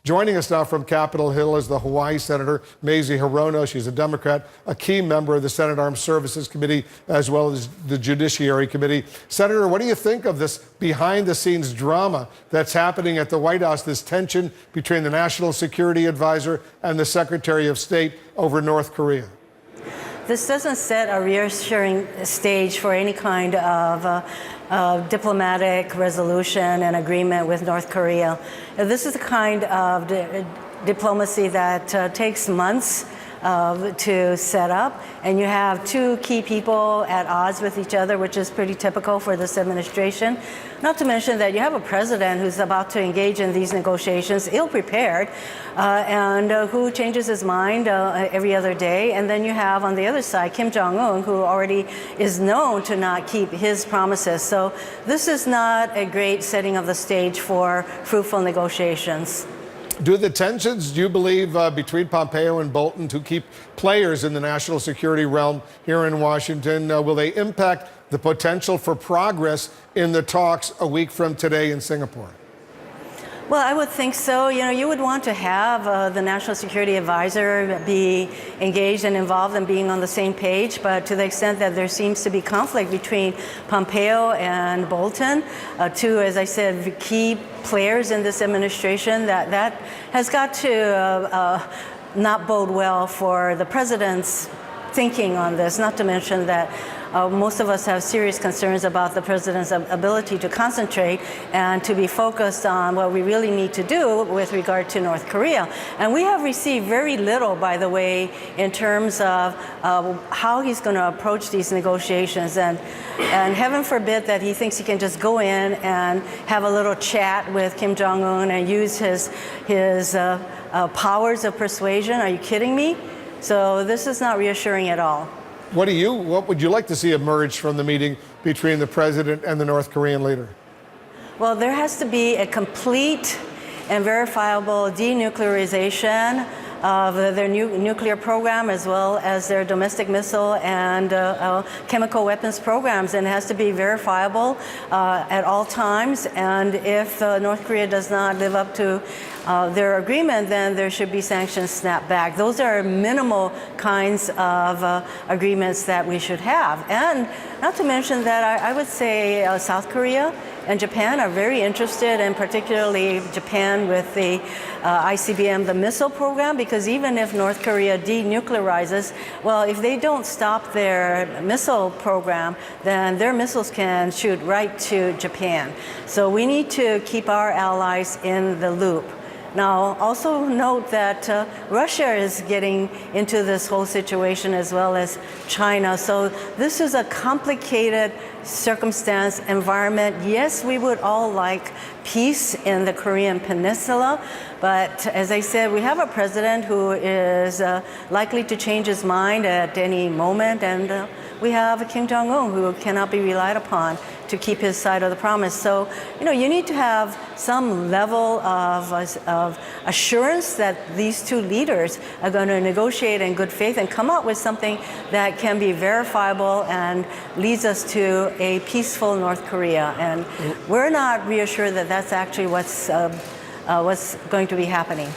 Joining us now from Capitol Hill is the Hawaii Senator, Mazie Hirono. She's a Democrat, a key member of the Senate Armed Services Committee, as well as the Judiciary Committee. Senator, what do you think of this behind-the-scenes drama that's happening at the White House, this tension between the National Security Advisor and the Secretary of State over North Korea? This doesn't set a reassuring stage for any kind of diplomatic resolution and agreement with North Korea. This is the kind of diplomacy that takes months to set up, and you have two key people at odds with each other, which is pretty typical for this administration. Not to mention that you have a president who's about to engage in these negotiations, ill-prepared, and who changes his mind every other day. And then you have on the other side Kim Jong-un, who already is known to not keep his promises. So this is not a great setting of the stage for fruitful negotiations. Do the tensions, do you believe, between Pompeo and Bolton, two key players in the national security realm here in Washington, will they impact the potential for progress in the talks a week from today in Singapore? Well, I would think so. You know, you would want to have the National Security Advisor be engaged and involved in being on the same page, but to the extent that there seems to be conflict between Pompeo and Bolton, two, as I said, key players in this administration, that has got to not bode well for the president's thinking on this, not to mention that most of us have serious concerns about the president's ability to concentrate and to be focused on what we really need to do with regard to North Korea. And we have received very little, by the way, in terms of how he's going to approach these negotiations. And heaven forbid that he thinks he can just go in and have a little chat with Kim Jong-un and use his powers of persuasion. Are you kidding me? So this is not reassuring at all. What would you like to see emerge from the meeting between the president and the North Korean leader? Well, there has to be a complete and verifiable denuclearization of their nuclear program, as well as their domestic missile and chemical weapons programs, and it has to be verifiable at all times. And if North Korea does not live up to their agreement, then there should be sanctions snapped back. Those are minimal kinds of agreements that we should have. And not to mention that I would say South Korea and Japan are very interested, and particularly Japan with the ICBM, the missile program, because even if North Korea denuclearizes, well, if they don't stop their missile program, then their missiles can shoot right to Japan. So we need to keep our allies in the loop. Now, also note that Russia is getting into this whole situation, as well as China. So this is a complicated circumstance, environment. Yes, we would all like peace in the Korean Peninsula, but as I said, we have a president who is likely to change his mind at any moment, and we have Kim Jong-un who cannot be relied upon to keep his side of the promise. So, you know, you need to have some level of assurance that these two leaders are going to negotiate in good faith and come up with something that can be verifiable and leads us to a peaceful North Korea. And we're not reassured that that's actually what's going to be happening.